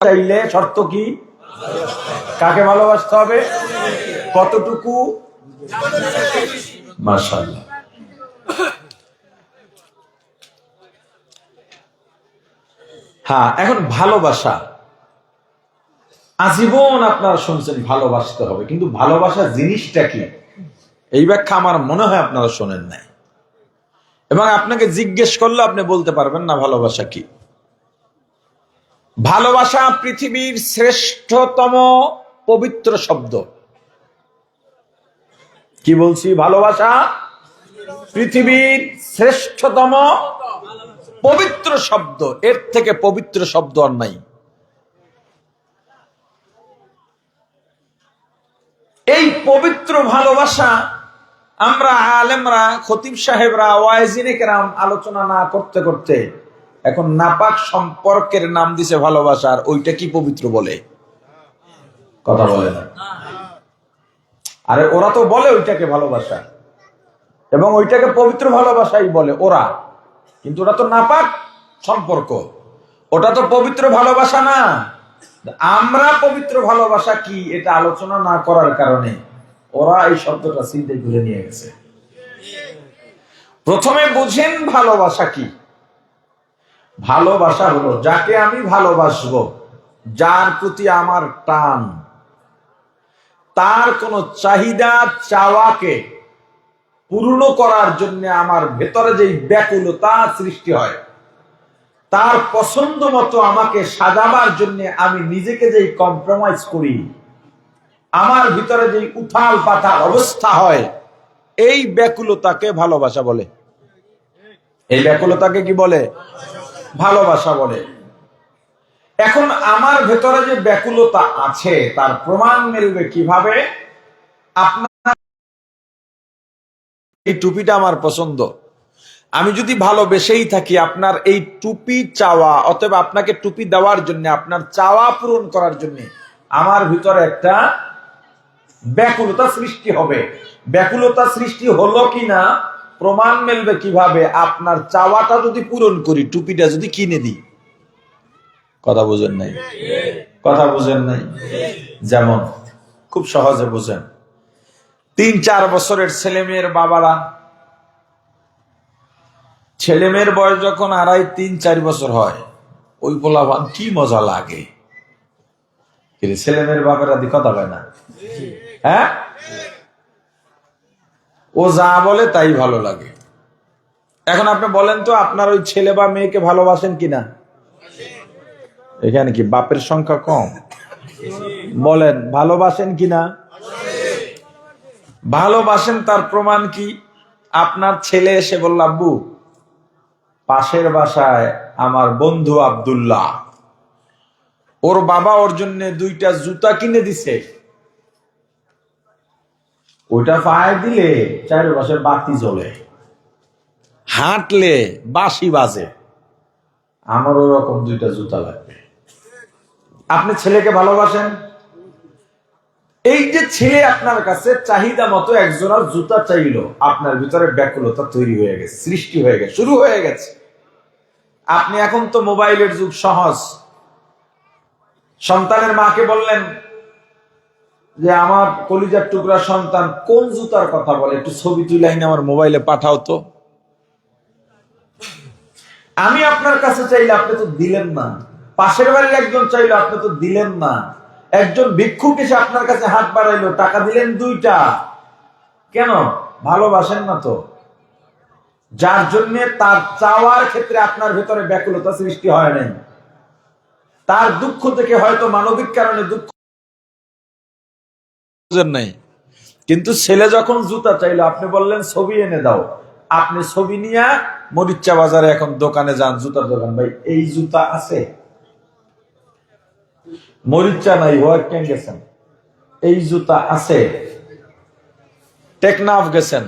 চাইলে শর্ত কি? কাকে ভালোবাসতে হবে? কতটুকু? মাশাআল্লাহ। হ্যাঁ, এখন ভালোবাসা আজীবন আপনারা শুনছেন ভালোবাসতে হবে, কিন্তু ভালোবাসা জিনিসটা কি এই ব্যাখ্যা আমার মনে হয় আপনারা শোনেন নাই, এবং আপনাকে জিজ্ঞেস করলে আপনি বলতে পারবেন না ভালোবাসা কি। ভালোবাসা পৃথিবীর শ্রেষ্ঠতম পবিত্র শব্দ। কি বলছি? ভালোবাসা পৃথিবীর শ্রেষ্ঠতম পবিত্র শব্দ, এর থেকে পবিত্র শব্দ আর নাই। এই পবিত্র ভালোবাসা আমরা আলেমরা, খতিব সাহেবরা, ওয়াইজিনে কেরাম আলোচনা না করতে করতে এখন নাপাক সম্পর্কের নাম দিছে ভালোবাসার। ওইটা কি পবিত্র বলে? কথা বলে না। আরে ওরা তো বলে ওইটাকে ভালোবাসা, এবং ওইটাকে পবিত্র ভালোবাসাই বলে ওরা, কিন্তু ওটা তো নাপাক সম্পর্ক, ওটা তো পবিত্র ভালোবাসা না। আমরা পবিত্র ভালোবাসা কি এটা আলোচনা না করার কারণে ওরা এই শব্দটা চিন্তা করে নিয়ে গেছে। প্রথমে বুঝেন ভালোবাসা কি। ভালোবাসা হলো যাকে আমি ভালোবাসবো, যার প্রতি আমার টান, তার কোন চাহিদা চাওয়াকে পূর্ণ করার জন্য আমার ভেতরে যেই ব্যাকুলতা সৃষ্টি হয়, তার পছন্দ মতো আমাকে সাজাবার জন্য আমি নিজেকে যেই কম্প্রোমাইজ করি, আমার ভিতরে যেই উথাল পাথাল অবস্থা হয়, এই ব্যাকুলতাকে ভালোবাসা বলে। এই ব্যাকুলতাকে কি বলে? ভালোবাসা বলে। এখন আমার ভেতরে যে ব্যাকুলতা আছে তার প্রমাণ মিলবে কিভাবে? আপনার এই টুপিটা আমার পছন্দ, আমি যদি ভালোবেসেই থাকি আপনার এই টুপি চাওয়া, অথবা আপনাকে টুপি দেওয়ার জন্য, আপনার চাওয়া পূরণ করার জন্য আমার ভিতরে একটা ব্যাকুলতা সৃষ্টি হবে। ব্যাকুলতা সৃষ্টি হলো কিনা প্রমাণ মিলবে কিভাবে? আপনার চাওয়াটা যদি পূরণ করি, টুপিটা যদি কিনে দিই। কথা বুঝেন নাই? কথা বুঝেন নাই? যেমন খুব সহজে বুঝেন, 3-4 বছরের ছেলে মেয়ের বাবারা, ছেলে মেয়ের বয়স যখন 2.5-3-4 বছর হয়, ওই পোলাপান কি মজা লাগে। ছেলে মেয়ের বাবারা দি কথা হয় না? হ্যাঁ, ও যা বলে তাই ভালো লাগে। এখন আপনি বলেন তো, আপনার ওই ছেলে বা মেয়েকে ভালোবাসেন কিনা? এখানে কি বাপের সংখ্যা কম? বলেন ভালোবাসেন কিনা? ভালোবাসেন। তার প্রমাণ কি? আপনার ছেলে এসে বলল, আব্বু পাশের বাসায় আমার বন্ধু আব্দুল্লাহ, ওর বাবা ওর জন্য 2টা জুতা কিনে দিছে, ওইটা পায়ে দিলে 4 বছর বাতি জ্বলে, হাঁটলে বাঁশি বাজে, আমার ওরকম 2টা জুতা লাগবে। আপনি ছেলেকে ভালোবাসেন? এই যে ছেলে আপনার কাছে চাহিদা মতো একজোড়া জুতা চাইলো, আপনার ভিতরে ব্যাকুলতা তৈরি হয়ে গেছে, সৃষ্টি হয়ে গেছে, শুরু হয়ে গেছে। আপনি এখন তো মোবাইলের যুগ, সহজ। সন্তানের মাকে বললেন যে আমার কলিজার টুকরা সন্তান কোন জুতার কথা বলে, একটু ছবি তুলে আমার মোবাইলে পাঠাও তো। আমি আপনার কাছে চাইলে আপনি তো দিলেন না, পাশের বাড়ির একজন চাইলো আপনি তো দিলেন না, একজন ভিক্ষুক এসে আপনার কাছে হাত বাড়াইলো, টাকা দিলেন 2টা। কেন? ভালোবাসেন না তো। যার জন্য তার চাওয়ার ক্ষেত্রে আপনার ভেতরে ব্যাকুলতা সৃষ্টি হয় নাই, তার দুঃখ থেকে হয়তো মানবিক কারণে দুঃখ নাই। কিন্তু ছেলে যখন জুতা চাইলো, আপনি বললেন ছবি এনে দাও, আপনি ছবি নিয়ে মরিচ্চা বাজারে এখন দোকানে যান, জুতার দোকান, ভাই এই জুতা আছে? মরিচ্চা নাই, ওয়ার্কেন গেছেন, এই জুতা আছে? টেকনাফ গেছেন,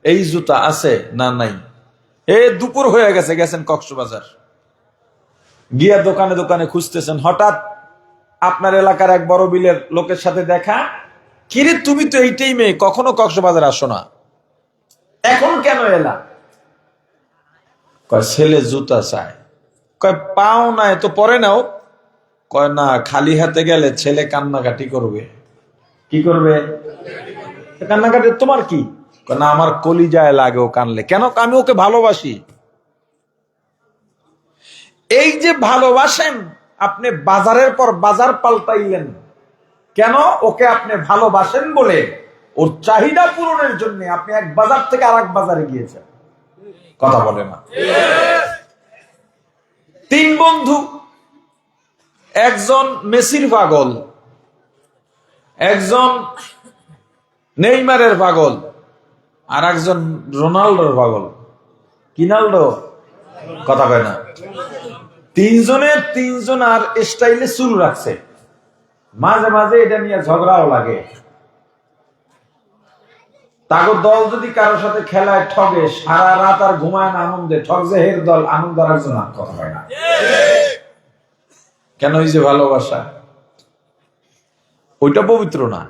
এই জুতা আছে? না নাই। দুপুর হয়ে গেছে, গেছেন কক্সবাজার, গিয়া দোকানে দোকানে খুঁজতেছেন, হঠাৎ আপনার এলাকার এক বড় বিলের লোকের সাথে দেখা। কিরে তুমি তো এইটাই মেয়ে, কখনো কক্সবাজার আসো না, এখন কেন এলা? কয় ছেলে জুতা চায়। কয় পাও না, তো পরে নাও। কয় না, খালি হাতে গেলে ছেলে কান্নাকাটি করবে। কি করবে? কান্নাকাটি। তোমার কি? কয় না, আমার কলিজায় লাগে ও কানলে। কেন? আমি ওকে ভালোবাসি। এই যে ভালোবাসেন, আপনি বাজারের পর বাজার পাল্টাইলেন কেন? ওকে আপনি ভালোবাসেন বলে, ওর চাহিদা পূরণের জন্য আপনি এক বাজার থেকে আরেক বাজারে গিয়েছেন। কথা বলে না? তিন বন্ধু, একজন মেসির পাগল, একজন নেইমারের পাগল, আর একজন রোনাল্ডোর পাগল। কিনাল্ডো? কথা কয় না। তিনজনের তিনজন আর স্টাইলে চুল রাখছে। মাঝে মাঝে এটা নিয়ে ঝগড়াও লাগে। তাগো দল যদি কারোর সাথে খেলায় ঠগে, সারা রাত আর ঘুমায় না আনন্দে, ঠকছে হের দল, আনন্দ আর একজন। কথা হয় না কেন? ওই যে ভালোবাসা, ওইটা পবিত্র না।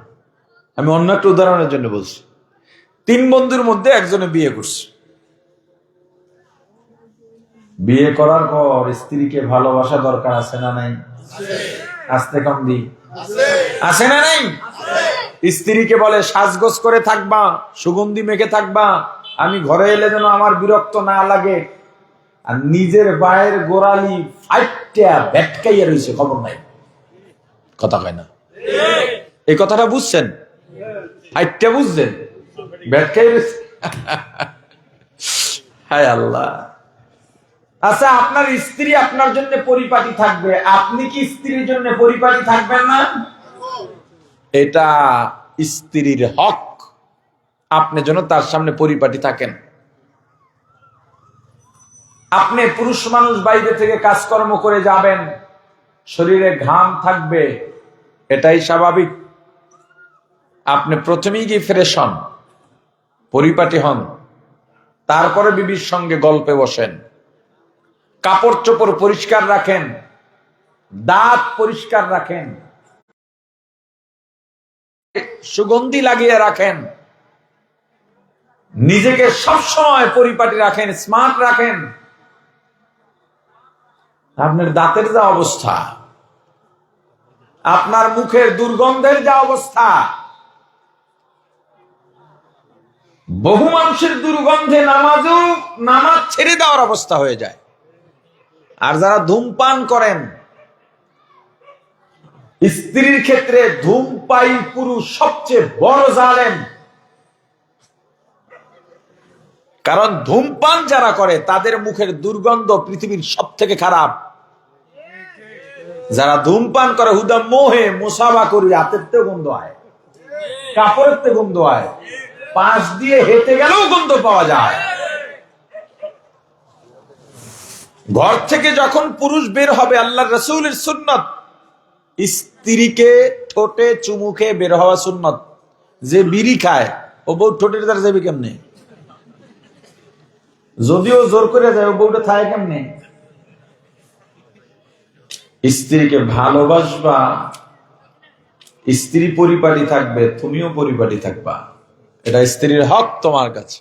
আমি অন্য একটা উদাহরণের জন্য বলছি। তিন বন্ধুর মধ্যে একজনে বিয়ে করছে। বিয়ে করার পর স্ত্রীকে ভালোবাসা দরকার আছে না নাই? আসতে কম দি আছে না নাই? স্ত্রীকে বলে সাজগোজ করে থাকবা, সুগন্ধি মেখে থাকবা, আমি ঘরে এলে যেন আমার বিরক্ত না লাগে। আর নিজের বায়ের গোড়ালি ফাইটটা ভেটকাইয়া রয়েছে, খবর নাই। কথা কয় না? এই কথাটা বুঝছেন? ফাইটটা বুঝছেন? ভেটকাই রয়েছে। হায় আল্লাহ। আচ্ছা, আপনার স্ত্রী আপনার জন্য পরিপাটি থাকবে, আপনি কি স্ত্রীর জন্য পরিপাটি থাকবেন না? এটা স্ত্রীর হক, আপনি যেন তার সামনে পরিপাটি থাকেন। আপনি পুরুষ মানুষ, বাইরে থেকে কাজকর্ম করে যাবেন, শরীরে ঘাম থাকবে, এটাই স্বাভাবিক। আপনি প্রথমেই গিয়ে ফ্রেশ হন, পরিপাটি হন, তারপরে বিবির সঙ্গে গল্পে বসেন। কাপড় চোপড় পরিষ্কার রাখেন, দাঁত পরিষ্কার রাখেন, সুগন্ধি লাগিয়ে রাখেন, নিজেকে সবসময় পরিপাটি রাখেন, স্মার্ট রাখেন। আপনার দাঁতের যা অবস্থা, আপনার মুখের দুর্গন্ধের যা অবস্থা, বহু মানুষের দুর্গন্ধে নামাজ ছেড়ে দেওয়ার অবস্থা হয়ে যায়। আর যারা ধূমপান করেন, স্ত্রীর ক্ষেত্রে ধূমপায়ী পুরুষ সবচেয়ে বড় জালেম। কারণ ধূমপান যারা করে তাদের মুখের দুর্গন্ধ পৃথিবীর সব থেকে খারাপ। যারা ধূমপান করে হুদা মোহে মুসাফা করি, হাতের তে গন্ধ হয়, কাপড়ের তে গন্ধ হয়, পাশ দিয়ে হেঁটে গেলেও গন্ধ পাওয়া যায়। ঘর থেকে যখন পুরুষ বের হবে, আল্লাহর রাসূলের সুন্নাত, স্ত্রীকে ঠোঁটে চুমু খেয়ে বের হওয়া সুন্নাত। যে বিড়ি খায় ও বউ ঠোঁটের দ্বারা যাবে কেমনে? যদিও জোর করে যায়, ও বউটা থাকে কেমনে? স্ত্রীকে ভালোবাসবা, স্ত্রী পরিপাটি থাকবে, তুমিও পরিপাটি থাকবা। এটা স্ত্রীর হক তোমার কাছে।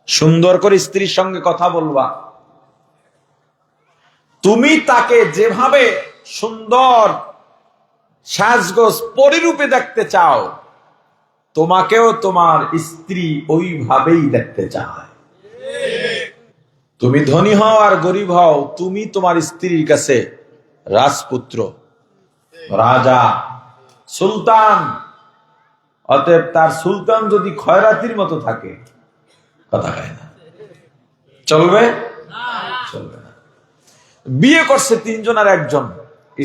সুন্দর করে স্ত্রীর সঙ্গে কথা বলবা। তুমি তাকে যেভাবে সুন্দর সাজগোজ পরিরূপে দেখতে চাও, তোমাকেও তোমার স্ত্রী ওইভাবেই দেখতে চায়। তুমি ধনী হও আর গরিব হও, তুমি তোমার স্ত্রীর কাছে রাজপুত্র, রাজা, সুলতান। অতএব তার সুলতান যদি খয়রাতির মতো থাকে, কথা কয় না, চলবে? চলবে না। বিয়ে করছে তিনজন আর একজন,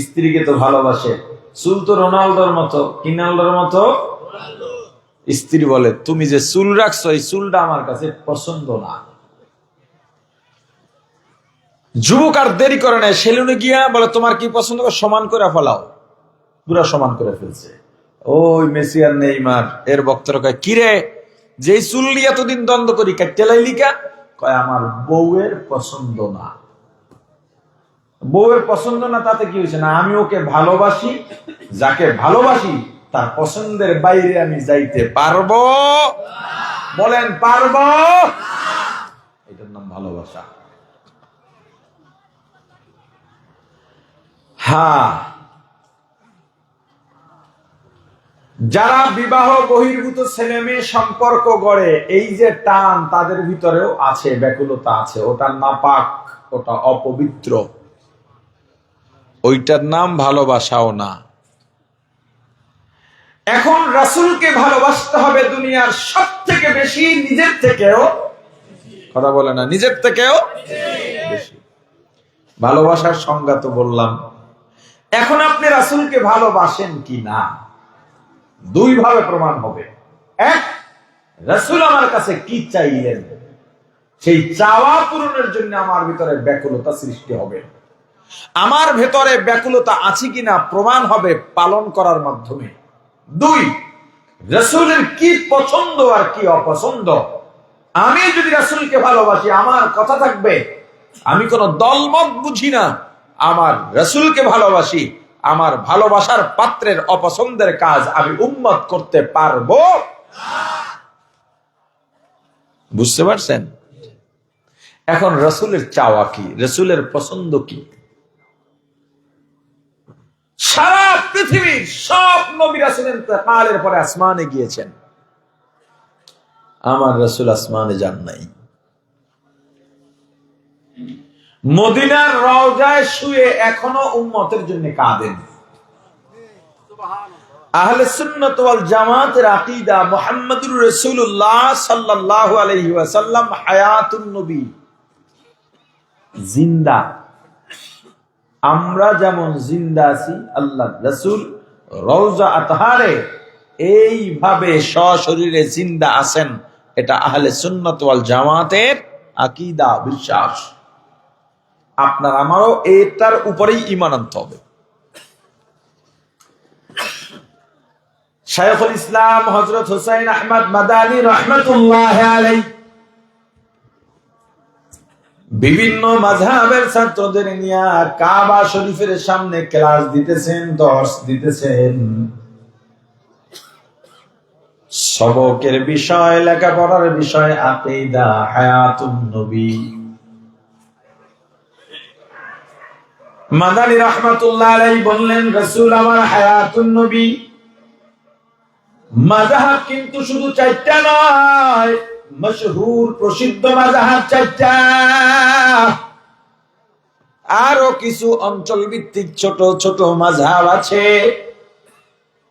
স্ত্রীকে তো ভালোবাসে। চুল তো রোনালদোর মতো, কিনালদোর মতো। স্ত্রী বলে, তুমি যে চুল রাখছো, এই চুলটা আমার কাছে পছন্দ না। যুবক আর দেরি করে নেয়, সেলুনে গিয়া বলে, তোমার কি পছন্দ? সমান করে ফেলাও। পুরা সমান করে ফেলছে। ওই মেসি আর নেইমার এর বক্তরা কয়, কিরে, যে চুল নিয়ে এতদিন দ্বন্দ্ব করি, কাটতেলাইলিকা? কয়, আমার বউয়ের পছন্দ না। বউয়ের পছন্দ না তাতে কি হয়েছে? না, আমি ওকে ভালোবাসি, যাকে ভালোবাসি তার পছন্দের বাইরে আমি যাইতে পারবো? বলেন, পারবো? এটার নাম ভালোবাসা। হ্যাঁ, যারা বিবাহ বহির্ভূত ছেলে মেয়ে সম্পর্ক গড়ে, এই যে টান তাদের ভিতরেও আছে, ব্যাকুলতা আছে, ওটা নাপাক, ওটা অপবিত্র, ওইটার নাম ভালোবাসাও না। এখন রাসূলকে ভালোবাসতে হবে দুনিয়ার সব থেকে বেশি, নিজের থেকেও, কথা বলে না, নিজের থেকেও বেশি। ভালোবাসার সংজ্ঞা তো বললাম। এখন আপনি রাসূলকে ভালোবাসেন কি না, দুই ভাবে প্রমাণ হবে। এক, রাসূল আমার কাছে কি চাইলেন, সেই চাওয়া পূরণের জন্য আমার ভিতরে ব্যাকুলতা সৃষ্টি হবে। আমার ভেতরে ব্যাকুলতা আছে কিনা প্রমাণ হবে পালন করার মাধ্যমে। দুই, রাসূলের কি পছন্দ আর কি অপছন্দ। আমি যদি রাসূলকে ভালোবাসি, আমার কথা থাকবে, আমি কোন দলমত বুঝি না, আমার রাসূলকে ভালোবাসি, আমার ভালোবাসার পাত্রের অপছন্দের কাজ আমি উম্মত করতে পারবো। বুঝতে পারছেন? এখন রাসূলের চাওয়া কি, রাসূলের পছন্দ কি? সারা পৃথিবীর সব নবী রাসূল ইন্তেকালের পরে আসমানে গিয়েছেন, আমার রাসূল আসমানে যান নাই। মদিনার রওজায় শুয়ে এখনো উম্মতের জন্য কাঁদেন। আহলে সুন্নাত ওয়াল জামাতের আকীদা, মুহাম্মদুর রাসূলুল্লাহ সাল্লাল্লাহু আলাইহি ওয়াসাল্লাম হায়াতুন নবী, জিন্দা। আমরা যেমন জিন্দা আছি, আল্লাহ রাসূল রওজা আতহারে এইভাবে সশরীরে জিন্দা আছেন। এটা আহলে সুন্নাত ওয়াল জামাতের আকীদা, বিশ্বাস। আপনার আমারও এটার উপরেই ঈমান আনতে হবে। শায়খুল ইসলাম হযরত হুসাইন আহমদ মাদানী রাহমাতুল্লাহি আলাইহি বিভিন্ন মাযহাবের ছাত্রদের নিয়ে কাবা শরীফের সামনে ক্লাস দিতেছেন, দর্শ দিতেছেন। সবকের বিষয়, লেখাপড়ার বিষয় আকীদা, হায়াতুন নবী। মাদানী রাহমাতুল্লাহ আলাইহি বললেন, রাসূল আমার হায়াতুন নবী। মাযহাব কিন্তু শুধু চারটা নয়, মশহুর প্রসিদ্ধ মাযহাব চারটা, আরো কিছু অঞ্চল ভিত্তিক ছোট ছোট মাযহাব আছে।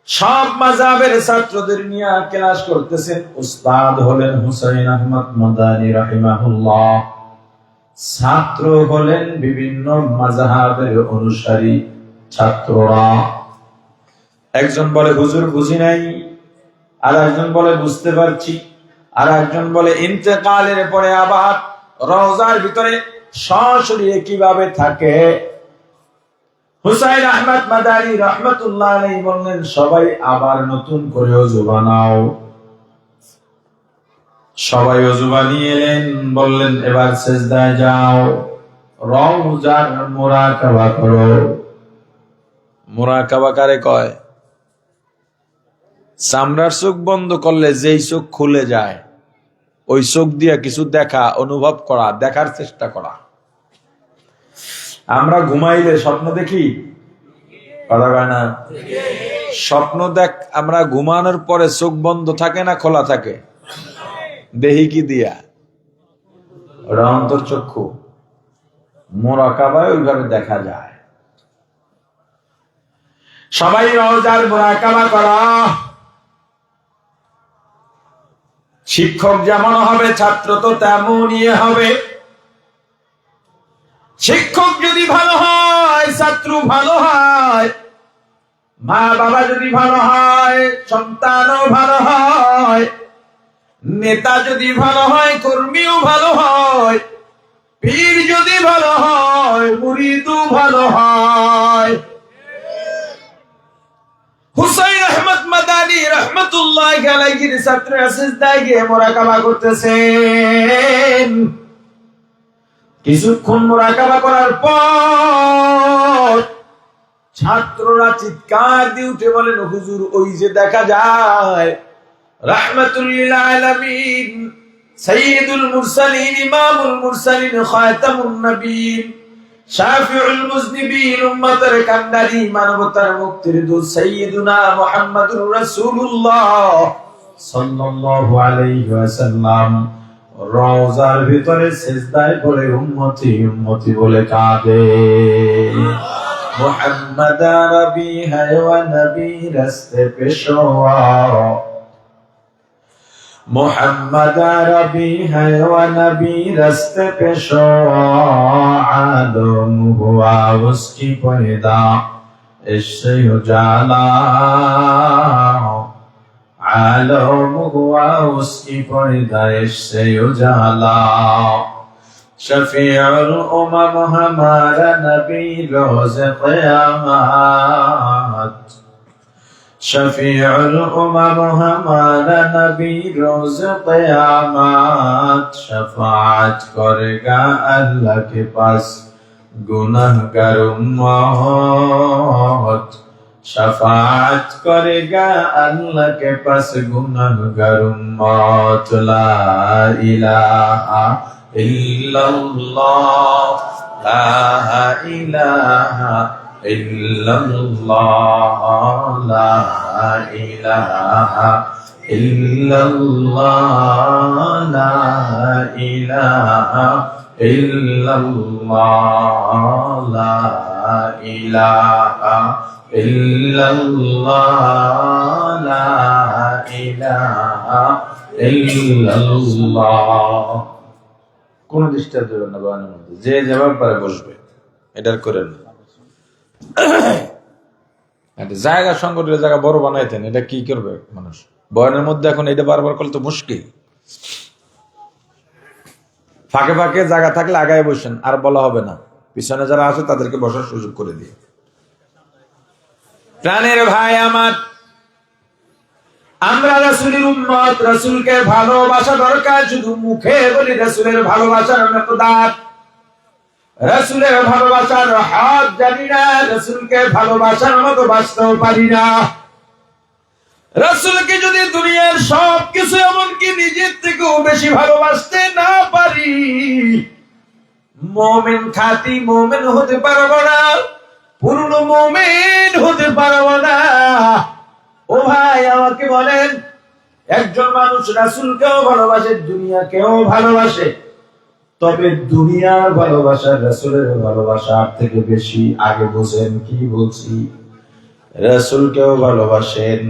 সব মাযহাবের ছাত্রদের নিয়ে ক্লাস করতেছেন। উস্তাদ হলেন হুসাইন আহমদ মাদানী রাহিমাহুল্লাহ, ছাত্র হলেন বিভিন্ন মাযহাবের অনুসারী ছাত্ররা। একজন বলে হুজুর বুঝি নাই, আর একজন বলে বুঝতে পারছি, আর একজন বলে ইন্তেকালের পরে আবার রওজার ভিতরে সশরীরে কিভাবে থাকে। হুসাইন আহমদ মাদানী রাহমাতুল্লাহ আলাইহি বললেন, সবাই আবার নতুন করে ওযু বানাও। সবাই ওযু বানিয়ে এলেন, বললেন এবার সিজদায় যাও, রওজার মুরাকাবা করো। মুরাকাবা কারে কয়? চামড়ার চোখ বন্ধ করলে যেই চোখ খুলে যায়, ওই চোখ দিয়ে কিছু দেখা, অনুভব করা, দেখার চেষ্টা করা। আমরা ঘুমাইলে স্বপ্ন দেখি, কথা কয় না? স্বপ্ন দেখ, আমরা ঘুমানোর পরে চোখ বন্ধ থাকে না খোলা থাকে? দেহি কি দিয়া? ওটা অন্তর্চক্ষু। মুরাকাবায় ওইভাবে দেখা যায়। সবাই রওজার মুরাকাবা করা। শিক্ষক যেমন হবে, ছাত্র তো তেমনই হবে। শিক্ষক যদি ভালো হয়, ছাত্র ভালো হয়। মা বাবা যদি ভালো হয়, সন্তানও ভালো হয়। নেতা যদি ভালো হয়, কর্মীও ভালো হয়। পীর যদি ভালো হয়, মুরিদও ভালো হয়। হুসাইন আহমদ মাদানী রাহমাতুল্লাহি আলাইহির ছাত্ররা সিজদায় গিয়ে মুরাকাবা করতেছেন। কিছুক্ষণ মুরাকাবা করার পর ছাত্ররা চিৎকার দিয়ে উঠে বলেন, হুজুর ওই যে দেখা যায় রাহমাতুল লিল আলামিন, সাইয়্যিদুল মুরসালিন, ইমামুল মুরসালিন, খাতামুন নবিয়্যিন, শাফিউল মুজনিবিন, উম্মতের কান্ডারি, মানবতার মুক্তির দূত সাইয়্যিদুনা মুহাম্মাদুর রাসূলুল্লাহ সাল্লাল্লাহু আলাইহি ওয়াসাল্লাম রওজার ভিতরে সিজদায় পড়ে উম্মতি উম্মতি বলে কাঁদে। মুহাম্মদ আরবি হ্যায় ওয়া নবী রাস্তে পেশোয়া, मुहम्मद अरबी है व नबी रस्ते पे शो, आलम हुआ उसकी पैदा इससे उजाला, आलम हुआ उसकी पैदा इससे उजाला। शफीउल उमम हमारा नबी रोज़ क़यामत, शफीउल उमम हमारा नबी रोज़ क़यामत, शफाअत करेगा अल्लाह के पास गुनहगार उम्मत, शफाअत करेगा अल्लाह के पास गुनहगार उम्मत। ला इलाहा इल्लल्लाह, ला इलाहा इल्लल्लाह, ला इलाहा इल्लल्लाह, ला इलाहा इल्लल्लाह, ला इलाहा इल्लल्लाह, ला इलाहा इल्लल्लाহ। কোন ডিস্টার্ব দেবেন না বাবার মধ্যে, যে যেভাবে পারে বসবে, এটার করেন না। জায়গা সংকটের জায়গা বড় বানাইতেন, এটা কি করবে মানুষ বয়ানের মধ্যে? এখন এটা বারবার করলে তো মুশকিল। ফাঁকে ফাঁকে জায়গা থাকলে আগায় বসেন, আর বলা হবে না। পিছনে যারা আছে তাদেরকে বসার সুযোগ করে দিয়ে। প্রাণের ভাই আমার, আমরা রাসূলের উম্মত, রাসূলকে ভালোবাসা দরকার। শুধু মুখে বলি রাসূলের ভালোবাসার মেকদার, রাসূলের ভালোবাসার হাত জানি না, রাসূলকে ভালোবাসার মতো বাঁচতেও পারি না। রাসূলকে যদি দুনিয়ার সবকিছু এমনকি নিজের থেকেও বেশি ভালোবাসতে না পারি, মুমিন খাঁটি মুমিন হতে পারবো না, পূর্ণ মুমিন হতে পারবো না। ও ভাই, আমাকে বলেন, একজন মানুষ রাসূলকেও ভালোবাসে, দুনিয়াকেও ভালোবাসে, তবে দুনিয়ার ভালোবাসা রাসূলের ভালোবাসার থেকে বেশি। আগে বুঝেন কি বলছি? রাসূলকেও ভালোবাসেন,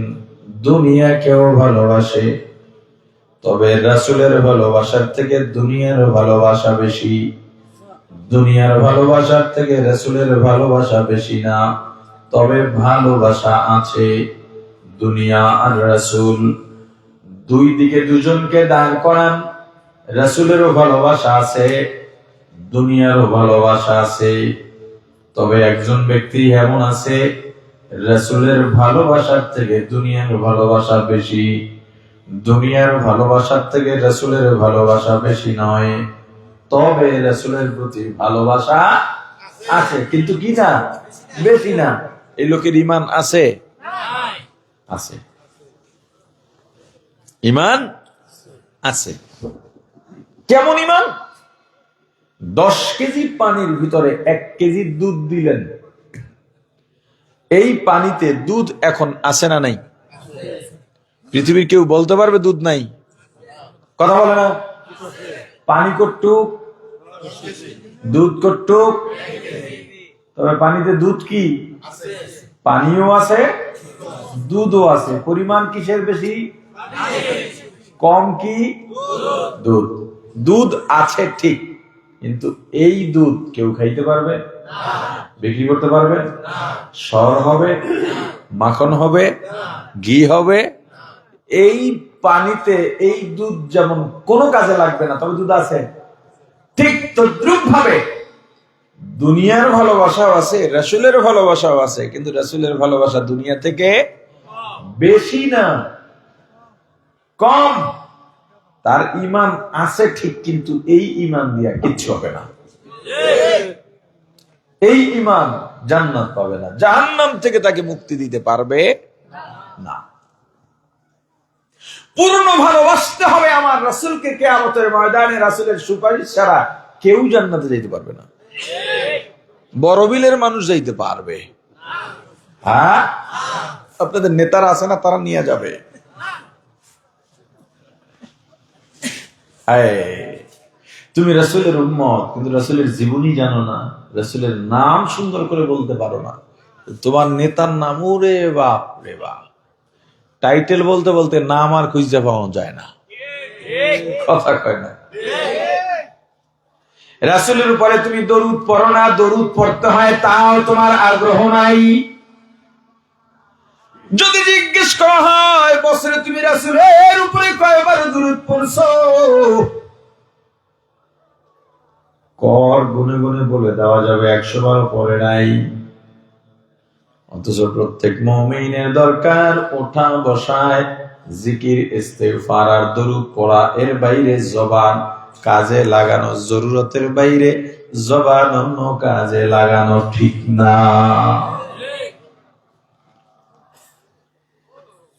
দুনিয়াকেও ভালোবাসে, তবে রাসূলের ভালোবাসার থেকে দুনিয়ার ভালোবাসা বেশি। দুনিয়ার ভালোবাসার থেকে রাসূলের ভালোবাসা বেশি না, তবে ভালোবাসা আছে। দুনিয়া আর রাসূল, দুই দিকে দুজনকে দাঁড় করান। রাসূলেরও ভালোবাসা আছে, দুনিয়ারও ভালোবাসা আছে, তবে একজন ব্যক্তি এমন আছে, রাসূলের ভালোবাসার থেকে দুনিয়ার ভালোবাসা বেশি। দুনিয়ার ভালোবাসার থেকে রাসূলের ভালোবাসা বেশি নয়, তবে রাসূলের প্রতি ভালোবাসা আছে, কিন্তু কি না, বেশি না। এই লোকের ঈমান আছে, আছে, ঈমান আছে। কেমন ঈমান? 10 কেজি পানির ভিতরে 1 কেজি দুধ দিলেন, এই পানিতে দুধ এখন আছে না নাই? পৃথিবীর কেউ বলতে পারবে দুধ নাই? কথা বলে না। পানি কটুক, দুধ কটুক, তবে পানিতে দুধ কি? পানিও আছে, দুধও আছে। পরিমাণ কিসের বেশি? কম কি? দুধ। দুধ আছে ঠিক, কিন্তু এই দুধ কেউ খাইতে পারবে? বিক্রি করতে পারবে? সর হবে, মাখন হবে, ঘি হবে। এই পানিতে এই দুধ যেমন কোনো কাজে লাগবে না, তবে দুধ আছে। ঠিক তদ্রুপ ভাবে দুনিয়ার ভালোবাসাও আছে, রাসূলের ভালোবাসাও আছে, কিন্তু রাসূলের ভালোবাসা দুনিয়া থেকে বেশি না, কম। তার ঈমান আছে ঠিক, কিন্তু এই ঈমান দিয়া কিচ্ছু হবে না। এই ঈমান জান্নাত পাবে না, জাহান্নাম থেকে তাকে মুক্তি দিতে পারবে না। পূর্ণ ভালোবাসতে হবে আমার রাসূলকে। কিয়ামতের ময়দানে রাসূলের সুপারিশ ছাড়া কেউ জান্নাতে যেতে পারবে না। বড়বিলের মানুষ যাইতে পারবে? হ্যাঁ, আপনাদের নেতারা আছে না, তারা নিয়ে যাবে। তুমি রাসূলের উম্মত, কিন্তু রাসূলের জীবনী জানো না, রাসূলের নাম সুন্দর করে বলতে পারো না। তোমার নেতার নাম, ওরে বাপ রে বাপ, টাইটেল বলতে বলতে নাম আর খুঁজে পাওয়া যায় না, কথা কয় না। রাসূলের উপরে তুমি দরুদ পড়ো না, দরুদ পড়তে হয় তাও তোমার আগ্রহ নাই। যদি জিজ্ঞেস করা হয় বছরে তুমি রাসূলের উপরে কয়বার দরুদ পড়ছো, কর গুনে গুনে বলে দেওয়া যাবে 100 বার পড়ে নাই। অথচ প্রত্যেক মুমিনের দরকার ওঠা বসায় জিকির, ইস্তেগফার আর দরুদ পড়া। এর বাইরে জবান কাজে লাগানো, জরুরতের বাইরে জবান অন্য কাজে লাগানো ঠিক না।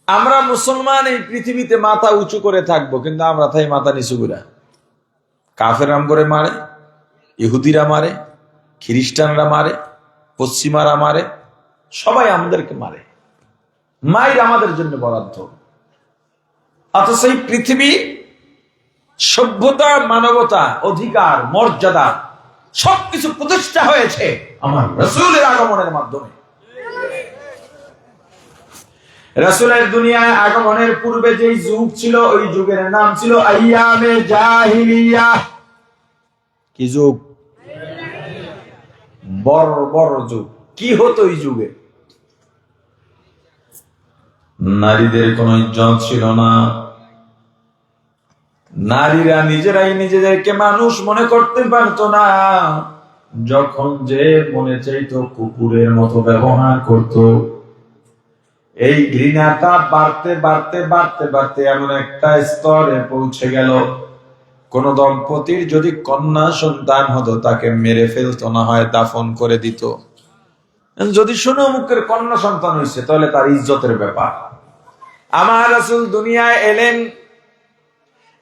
আমরা মুসলমান এই পৃথিবীতে মাথা উঁচু করে থাকবো, কিন্তু আমরা তাই মাথা নিচু করে। কাফেরাম করে মারে, ইহুদিরা মারে, খ্রিস্টানরা মারে, পশ্চিমারা মারে, সবাই আমাদেরকে মারে। মায়ের আমাদের জন্য বরাদ্দ। অথচ এই পৃথিবী সভ্যতা, মানবতা, অধিকার, মর্যাদা সবকিছু প্রতিষ্ঠা হয়েছে আমার রাসূলের আগমনের মাধ্যমে। রাসূলের দুনিয়ায় আগমনের পূর্বে যে যুগ ছিল, ওই যুগের নাম ছিল আইয়ামে জাহিলিয়া। কি যুগ? বর্বর যুগ। কি হতো এই যুগে? নারীদের কোন ইজ্জত ছিল না। নারীরা নিজেরাই নিজেদেরকে মানুষ মনে করতে পারতো না। যখন যে মনে চাইতো কুকুরের মতো ব্যবহার করত। এই ঘৃণাটা বাড়তে বাড়তে বাড়তে বাড়তে এমন একটা স্তরে পৌঁছে গেল, কোন দম্পতির যদি কন্যা সন্তান হতো তাকে মেরে ফেলতো, না হয় দাফন করে দিত। যদি শুনো মুখের কন্যা সন্তান হয়েছে, তাহলে তার ইজ্জতের ব্যাপার। আমার রাসূল দুনিয়ায় এলেন,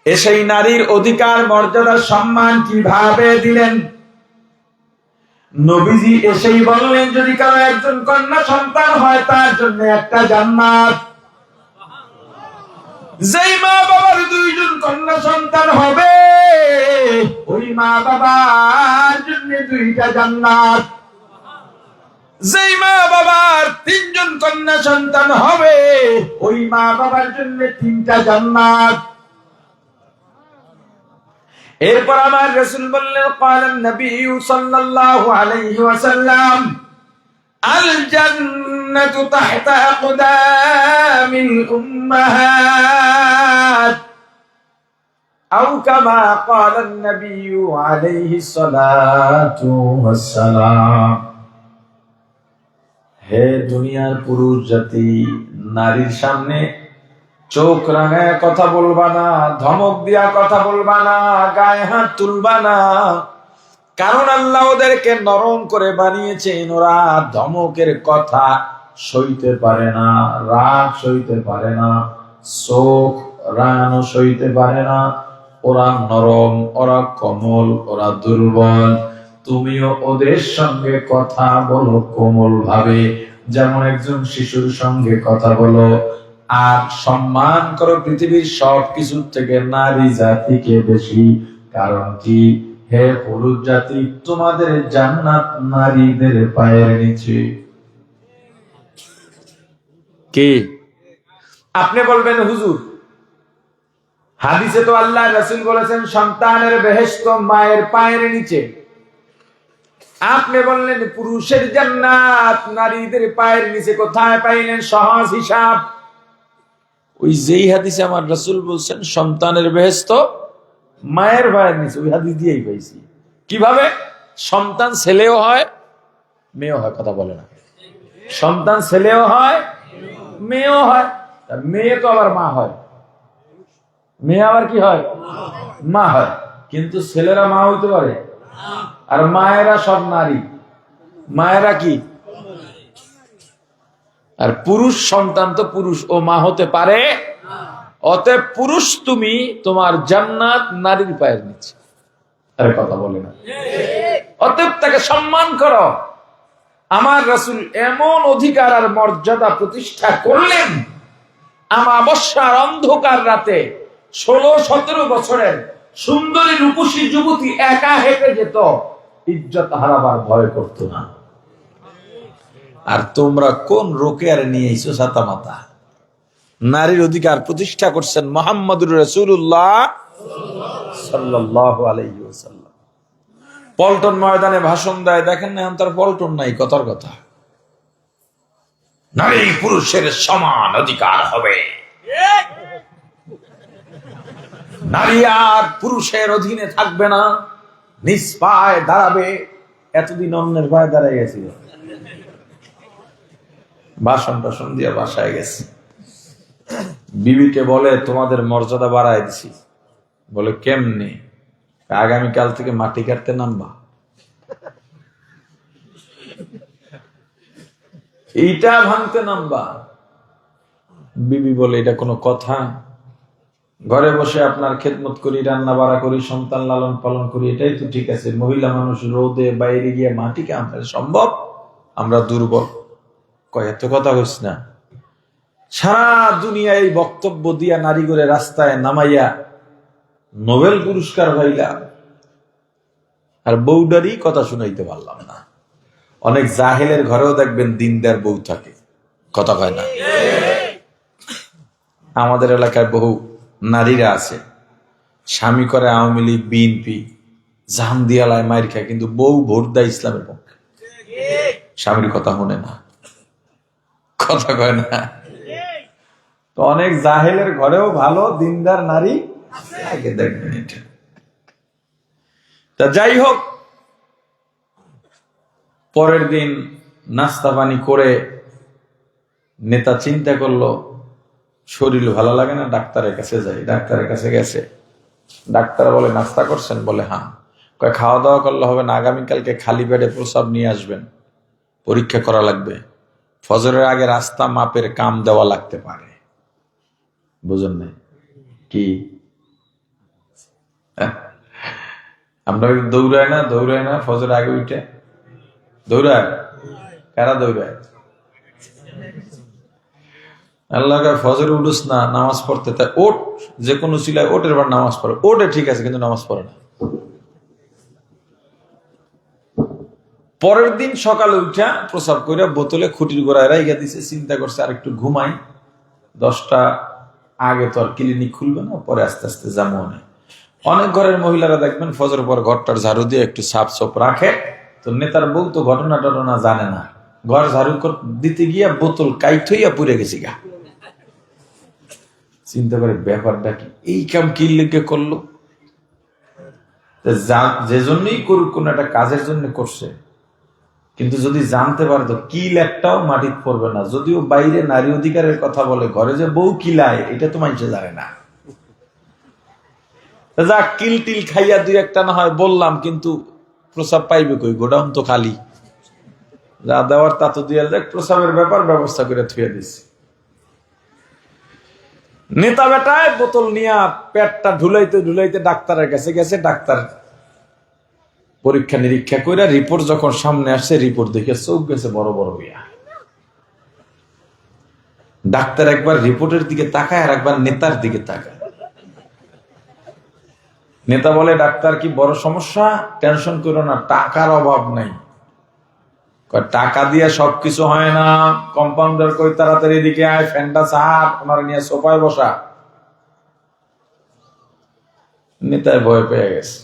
এসেই নারীর অধিকার, মর্যাদা, সম্মান কিভাবে দিলেন। নবীজি এসেই বললেন, যদি কারো একজন কন্যা সন্তান হয় তার জন্য একটা জান্নাত। যেই মা বাবার 2 জন কন্যা সন্তান হবে, ওই মা বাবার জন্য 2টা জান্নাত। যেই মা বাবার 3 জন কন্যা সন্তান হবে, ওই মা বাবার জন্য 3টা জান্নাত। এরপর আমার রাসূল বললেন, ক্বালান নবী সাল্লাল্লাহু আলাইহি ওয়াসাল্লাম, আল জান্নাতু তাহতা আকদামিল উম্মাহাত, আও কামা ক্বালান নবী আলাইহি সালাতু ওয়াসসালাম। হে দুনিয়ার পুরুষ জাতি, নারীর সামনে চোখ রাঙায় কথা বলবা না, ধমক দিয়া কথা বলবা না, গায়ে হাত তুলবা না। কারণ আল্লাহ ওদেরকে নরম করে বানিয়েছেন, ওরা ধমকের কথা সইতে পারে না, রাগ সইতে পারে না, চোখ রাঙানো সইতে পারে না। ওরা নরম, ওরা কোমল, ওরা দুর্বল। তুমিও ওদের সঙ্গে কথা বলো কোমল ভাবে, যেমন একজন শিশুর সঙ্গে কথা বলো। আর সম্মান করো পৃথিবীর সব কিছুর থেকে নারী জাতিকে বেশি। কারণ কি? হে পুরুষ জাতি, তোমাদের জান্নাত নারীদের পায়ের নিচে। কি আপনি বলবেন হুজুর, হাদিসে তো আল্লাহ রাসূল বলেছেন সন্তানের বেহেশত মায়ের পায়ের নিচে। আপনি বললেন পুরুষের জান্নাত নারীদের পায়ের নিচে, কোথায় পাইলেন? সহজ হিসাব। ওই যেই হাদিসে আমার রাসূল বলছেন সন্তানের বেহেশত মায়ের পায়ের নিচে, ওই হাদিস দিয়েই পাইছি। কিভাবে? সন্তান ছেলেও হয় মেয়েও হয়। কথা বলে না? সন্তান ছেলেও হয় মেয়েও হয়। মেয়ে তো আবার মা হয়, মেয়ে আবার কি হয়? মা হয়। কিন্তু ছেলেরা মা হইতে পারে, আর মায়েরা সব নারী। মায়েরা কি? আর পুরুষ সন্তান তো পুরুষ, ও মা হতে পারে। অতএব পুরুষ তুমি, তোমার জান্নাত নারীর পায়ের নিচে। আরে কথা বলে না? অতএব তাকে সম্মান করো। আমার রাসূল এমন অধিকার আর মর্যাদা প্রতিষ্ঠা করলেন, আমাবস্যার অন্ধকার রাতে 16-17 বছরের সুন্দরী রূপসী যুবতী একা হেঁটে যেত, ইজ্জত হারাবার ভয় করত না। আর তোমরা কোন রোকেয়ার নিয়ে এসো ছাতা মাথা? নারীর অধিকার প্রতিষ্ঠা করছেন মুহাম্মদুর রাসূলুল্লাহ সাল্লাল্লাহু আলাইহি ওয়াসাল্লাম। পল্টন ময়দানে ভাষণ দেয়, দেখেন না এখন তার পল্টন নাই, কথার কথা। নারী পুরুষের সমান অধিকার হবে, নারী আর পুরুষের অধীনে থাকবে না, নিজ পায়ে দাঁড়াবে। এতদিন অন্যের পায়ে দাঁড়ায় গেছিল, ভাষণ টাষণ দিয়ে বাসায় গেছে। বিবিকে বলে তোমাদের মর্যাদা বাড়ায় দিছি। বলে কেমনে? আগামীকাল থেকে মাটি কাটতে নামবা। এইটা ভাঙতে নামবা। বিবি বলে এটা কোনো কথা? ঘরে বসে আপনার খেদমত করি, রান্না বাড়া করি, সন্তান লালন পালন করি, এটাই তো ঠিক আছে। মহিলা মানুষ রোদে বাইরে গিয়ে মাটিকে আনতে সম্ভব? আমরা দুর্বল। কয় এত কথা হইস না। সারা দুনিয়ায় এই বক্তব্য দিয়া নারী করে রাস্তায় নামাইয়া নোবেল পুরস্কার হইলা, আর বউডারই কথা শুনাইতে পারলাম না। অনেক জাহেলের ঘরেও দেখবেন দিনদার বউ থাকে, কথা কয় না। আমাদের এলাকায় বহু নারীরা আছে, স্বামী করে আওয়ামী লীগ, বিএনপি, জাহান দিয়ালায় মায়ের খায়, কিন্তু বউ ভোট দেয় ইসলামের পক্ষে, স্বামীর কথা শুনে না, কথা কয় না। তো অনেক জাহেলের ঘরেও ভালো দিনদার নারী আগে দেখবেন এটা। তা যাই হোক, পরের দিন নাস্তা পানি করে নেতা চিন্তা করলো শরীর ভালো লাগে না, ডাক্তারের কাছে যাই। ডাক্তারের কাছে গেছে, ডাক্তার বলে নাস্তা করছেন? বলে হ্যাঁ। কয় খাওয়া দাওয়া করলে হবে না, আগামীকালকে খালি পেটে প্রস্রাব নিয়ে আসবেন, পরীক্ষা করা লাগবে। ফজরের আগে রাস্তা মাপের কাম দেওয়া লাগতে পারে। বুঝেন নাই কি? আমরা দৌড়ায় না ফজর আগে উঠে দৌড়ায়? কারা দৌড়ায়? আল্লাহ ফজরে উঠুস না নামাজ পড়তে, তাই ওট, যে কোনো সিলায় ওটের বার নামাজ পড়ে। ওটে ঠিক আছে, কিন্তু নামাজ পড়ে না। পরের দিন সকালে উঠা প্রসাব করে বোতলে খুঁটির গোড়ায় রাইগা দিছে। চিন্তা করছে আর একটু ঘুমাই, 10টা আগে তো আর ক্লিনিক খুলবে না, পরে আস্তে আস্তে যাবো। অনেক ঘরের মহিলারা দেখবেন ফজর পর ঘরটার ঝাড়ু দিয়ে একটু সাফ সাফ রাখে। তো নেতার বউ তো ঘটনা টটনা জানে না, ঘর ঝাড়ু দিতে গিয়া বোতল কাইট হইয়া পুড়ে গেছি গা। চিন্তা করে ব্যাপারটা কি, এই কাম কি লিখে করলো? যে জন্যই করুক, কোন একটা কাজের জন্য করছে, কিন্তু যদি জানতে পারে তো কিল একটাও মাটিতে পড়বে না। যদিও বাইরে নারী অধিকারের কথা বলে, ঘরে যে বউ কিলায় এটা তো মানুষে জানে না। যা কিল টিল খাইয়া দুই একটা না হয় বললাম, কিন্তু প্রসাব পাইবে কই? গোডাউন তো খালি, যা দেওয়ার তা তো দিয়ে দেখ। প্রসাবের ব্যাপার ব্যবস্থা করে থুয়ে দিছি। নেতা বেটায় বোতল নিয়ে পেটটা ঢুলাইতে ঢুলাইতে ডাক্তারের কাছে গেছে। ডাক্তার পরীক্ষা নিরীক্ষা করে রিপোর্ট যখন সামনে আসছে, রিপোর্ট দেখে চোখ গেছে বড় বড় হইয়া। ডাক্তার একবার রিপোর্টের দিকে তাকায়, আর একবার নেতার দিকে তাকায়। নেতা বলে ডাক্তার কি বড় সমস্যা? টেনশন করো না, টাকার অভাব নাই। টাকা দিয়ে সবকিছু হয় না। কম্পাউন্ডার কই তাড়াতাড়ি এদিকে আয়, ফ্যানটা ছাড়, ওনারা নিয়ে সোফায় বসা। নেতায় ভয় পেয়ে গেছে।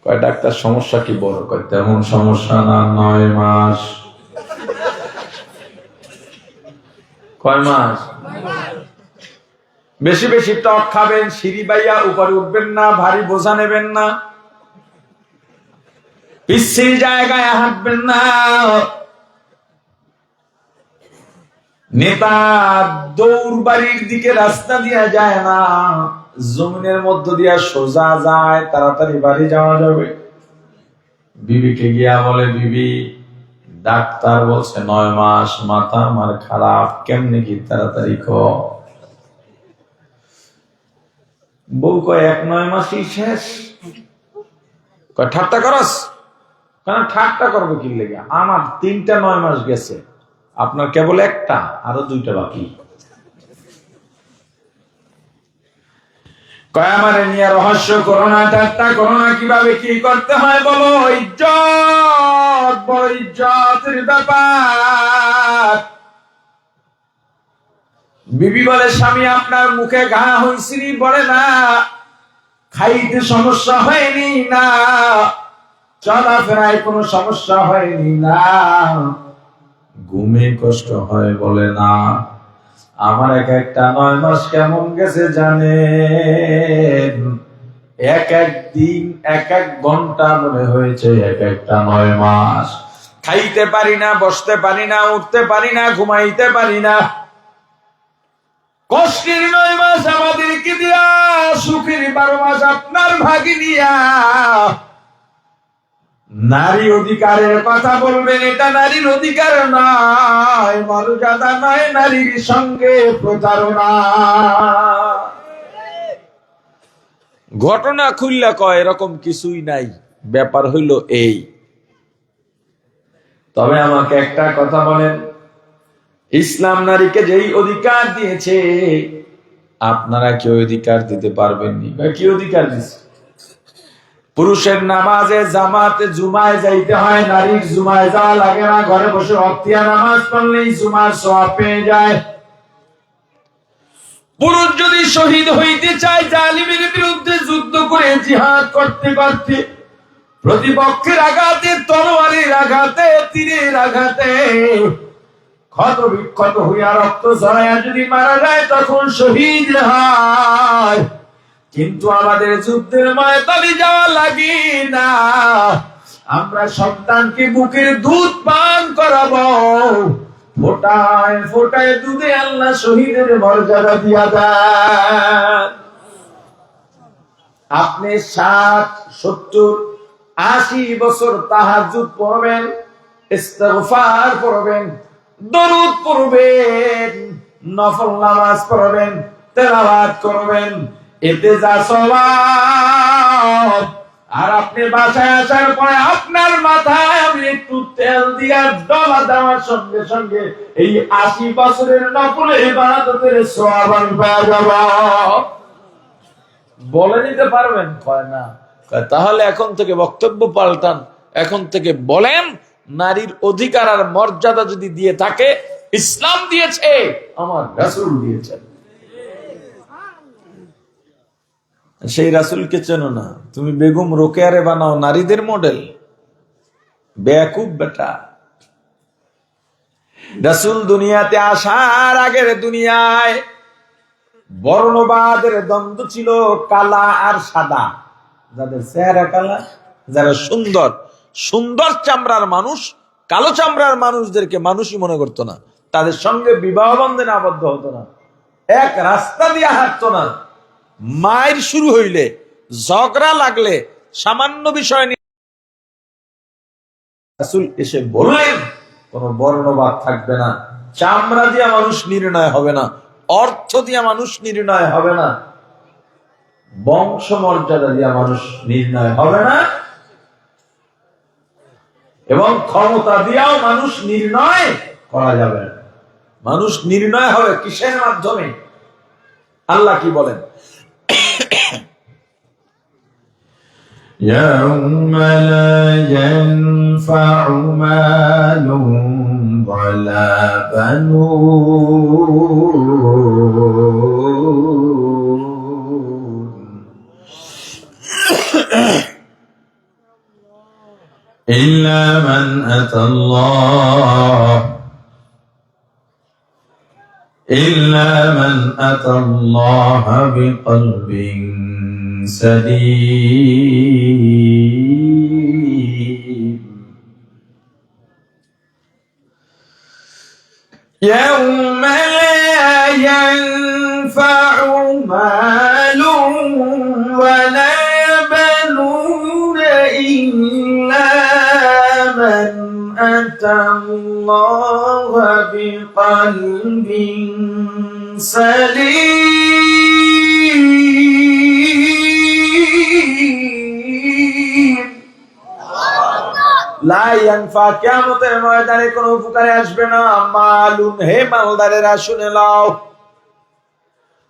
কয় ডাক্তার সমস্যা কি বড়? কয় তেমন সমস্যা না, 9 মাস। কয় মাস? বেশি বেশি টক খাবেন, সিঁড়ি বাইয়া উপরে উঠবেন না, ভারী বোঝা নেবেন না, পিচ্ছিল জায়গায় হাঁটবেন না। নেতা দৌড় বাড়ির দিকে রাস্তা দিয়া যায় না, জমিনের মধ্য দিয়া সোজা যায়, তাড়াতাড়ি বাড়ি যাওয়া যাবে। বিবিকে গিয়া বলে, বিবি ডাক্তার বলছে 9 মাস, মাথা আমার খারাপ, কেমনে কি তাড়াতাড়ি ক। বউ কয় 1-9 মাসই শেষ। কয় ঠাট্টা করস? কারণ ঠাট্টা করবে কি লেগে, আমার 3টা 9 মাস গেছে, আপনার কেবল একটা, আরো 2টা বাকি। কয় আমারে নিয়ে রহস্য করোনা, ঠাট্টা করোনা, কিভাবে কি করতে হয় বলো। ইজ্জত বড় ইজ্জতের ব্যাপার। বিবি বলে স্বামী আপনার মুখে ঘা হইছিল, বলে না খাইতে সমস্যা হয়নি না, চলাফেরায় কোনো সমস্যা হয়নি না, ঘুমে কষ্ট হয় বলে না। আমার একটা 9 মাস কেমন গেছে জানেন? এক এক দিন এক এক ঘন্টা মনে হয়েছে একটা 9 মাস। খাইতে পারি না, বসতে পারি না, উঠতে পারি না, ঘুমাইতে পারি না। কষ্টের 9 মাস আমাদেরকে দিয়া, সুখের 12 মাস আপনার ভাগে নিয়া। নারী অধিকারের কথা বলবেন, এটা নারীর অধিকার নয়, মর্যাদা নয়, নারীর সঙ্গে প্রতারণা। ঘটনা খুললা কয় এরকম কিছুই নাই, ব্যাপার হইল এই। তবে আমাকে একটা কথা বলেন, ইসলাম নারীকে যেই অধিকার দিয়েছে, আপনারা কেউ অধিকার দিতে পারবেননি। কি অধিকার দিচ্ছে? পুরুষের নামাজে জামাতে জুমায় যাইতে হয়, নারীর জুমায় যাওয়া লাগে না, ঘরে বসে অক্তিয়া নামাজ পড়লেই জুমার সওয়াব পেয়ে যায়। পুরুষ যদি শহীদ হইতে চায়, জালিমের বিরুদ্ধে যুদ্ধ করে জিহাদ করতে করতে, প্রতিপক্ষের আঘাতে, তলোয়ারের আঘাতে, তীরের আঘাতে ক্ষত বিক্ষত হইয়া রক্ত ঝরাইয়া যদি মারা যায়, তখন শহীদ হয়। কিন্তু আমাদের যুদ্ধের ময়দানে যাওয়া লাগে না, আমরা সন্তানকে বুকের দুধ পান করাবো, ফোটায় ফোটায় দুধে আল্লাহ শহীদের মর্যাদা দিয়া দেন। আপনি 60, 70, 80 বছর তাহাজ্জুদ পড়বেন, ইস্তিগফার পড়বেন, দরুদ পড়বেন, নফল নামাজ পড়বেন, তেলাওয়াত করবেন, এতে যা সওয়াব। আর আপনি বাসায় আসার পরে আপনার মাথায় আমি একটু তেল দিয়া ডলা দেওয়ার সঙ্গে সঙ্গে এই 80 বছরের নফল ইবাদতের সওয়াব আমি পেয়ে যাব। বলে নিতে পারবেন? কয় না। তাহলে এখন থেকে বক্তব্য পাল্টান, এখন থেকে বলেন নারীর অধিকার আর মর্যাদা যদি দিয়ে থাকে, ইসলাম দিয়েছে, আমার রাসূল দিয়েছেন। সেই রাসূলকে চেনো না, তুমি বেগম রোকেয়ারে বানাও নারীদের মডেল। বেয়াকুব বেটা। রাসূল দুনিয়াতে আসার আগের দুনিয়ায় বর্ণবাদের দ্বন্দ্ব ছিল, কালা আর সাদা। যাদের চেহারা কালা, যারা সুন্দর, সুন্দর চামড়ার মানুষ, কালো চামড়ার মানুষদেরকে মানুষই মনে করতো না, তাদের সঙ্গে বিবাহ বন্ধনে আবদ্ধ হতো না, এক রাস্তা দিয়ে হাঁটতো না। মায়ের শুরু হইলে, ঝগড়া লাগলে, সামান্য বিষয় নিয়ে রাসূল এসে বললেন কোন বর্ণবাদ থাকবে না, চামড়া দিয়া মানুষ নির্ণয় হবে না, অর্থ দিয়া মানুষ নির্ণয় হবে না, বংশ মর্যাদা দিয়া মানুষ নির্ণয় হবে না, এবং ক্ষমতা দিয়াও মানুষ নির্ণয় করা যাবে না। মানুষ নির্ণয় হবে কিসের মাধ্যমে? আল্লাহ কি বলেন? يوم لا ينفع مال ولا بنون إلا من أتى الله بقلب سليم يوم لا ينفع مال ولا بنون إلا من أتى الله بقلب سليم লা ইয়ানফা, কিয়ামতের ময়দানে কোনো উপকারে আসবে না। মালুন, হে মালদারেরা শুনে নাও,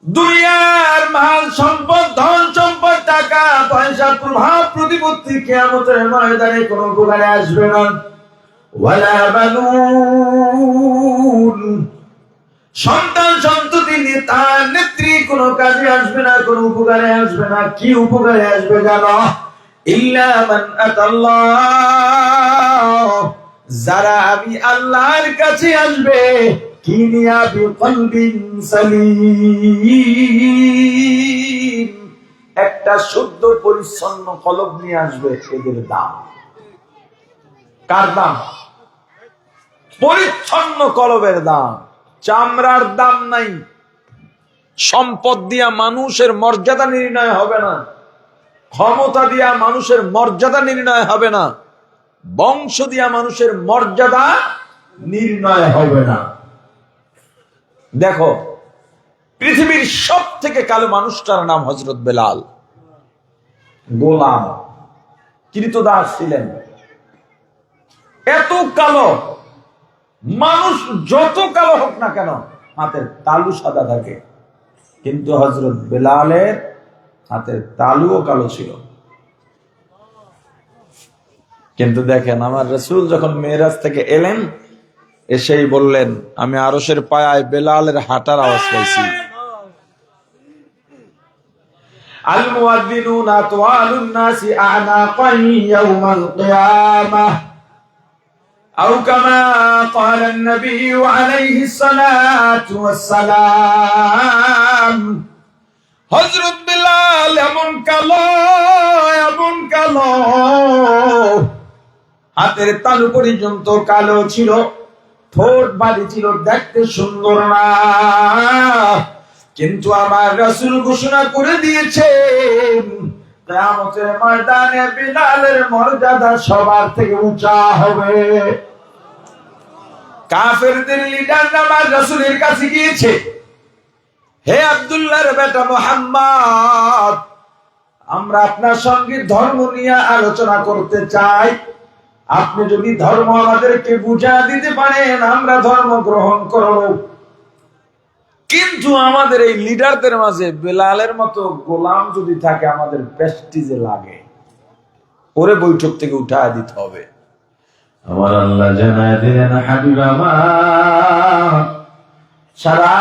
দুনিয়ার মাল সম্পদ, ধন সম্পদ, টাকা পয়সা, প্রভাব প্রতিপত্তি কিয়ামতের ময়দানে কোনো উপকারে আসবে না। ওয়ালা বানুন, সন্তান সন্ততি, নেতা নেত্রী কোনো কাজে আসবে না, কোনো উপকারে আসবে না। কি উপকারে আসবে জানো? ইল্লা মান আতাল্লাহ, যারা আমি আল্লাহর কাছে আসবে, কি নিয়া বিকলবিন সালিম, একটা শুদ্ধ পরিচ্ছন্ন কলব নিয়ে আসবে। এদের দাম, কার দাম? পরিচ্ছন্ন কলবের দাম। চামড়ার দাম নাই। সম্পদ দিয়া মানুষের মর্যাদা নির্ণয় হবে না, ক্ষমতা দিয়া মানুষের মর্যাদা নির্ণয় হবে না, বংশ দিয়া মানুষের মর্যাদা নির্ণয় হবে না। দেখো, পৃথিবীর সব থেকে কালো মানুষটার নাম হযরত বেলাল। গোলাম, কৃতদাস ছিলেন। এত কালো মানুষ, যত কালো হোক না কেন, হাতের তালু সাদা থাকে, কিন্তু হযরত বেলালের হাতের তালুও কালো ছিল। কিন্তু দেখেন, আমার রাসূল যখন মেরাজ থেকে এলেন, এসেই বললেন, আমি আরশের পায়ায় বেলালের হাঁটার আওয়াজ পাইছি। আল মুয়াদ্দিনুনা আতওয়ালুন নাসি আ'নাকান ইয়াওমাল কিয়ামাহ, আও কামা ক্বালা an-নবী আলাইহিস সালাতু ওয়াস সালাম। হযরত বেলাল এমন কালো, এমন কালো, হাতের তালু পর্যন্ত কালো ছিল, ঠোঁট বাড়ি ছিল, দেখতে সুন্দর না। কিন্তু আমার রাসূল ঘোষণা করে দিয়েছেন, কিয়ামতের ময়দানে বেলালের মর্যাদা সবার থেকে উঁচা হবে। কাফেরদের লিডার আমার রাসূলের কাছে গিয়েছে, হে আব্দুল্লাহর বেটা মুহাম্মদ, আমরা আপনার সঙ্গে ধর্ম নিয়ে আলোচনা করতে চাই। আপনি যদি ধর্ম আমাদেরকে বুঝা দিতে পারেন, আমরা ধর্ম গ্রহণ করব। কিন্তু আমাদের এই লিডারদের মাঝে বেলালের মতো গোলাম যদি থাকে, আমাদের প্রেস্টিজে লাগে, ওরে বৈঠক থেকে উঠায় দিতে হবে। আমার আল্লাহ জানায় দিলেন, হাবিব আমার, সারা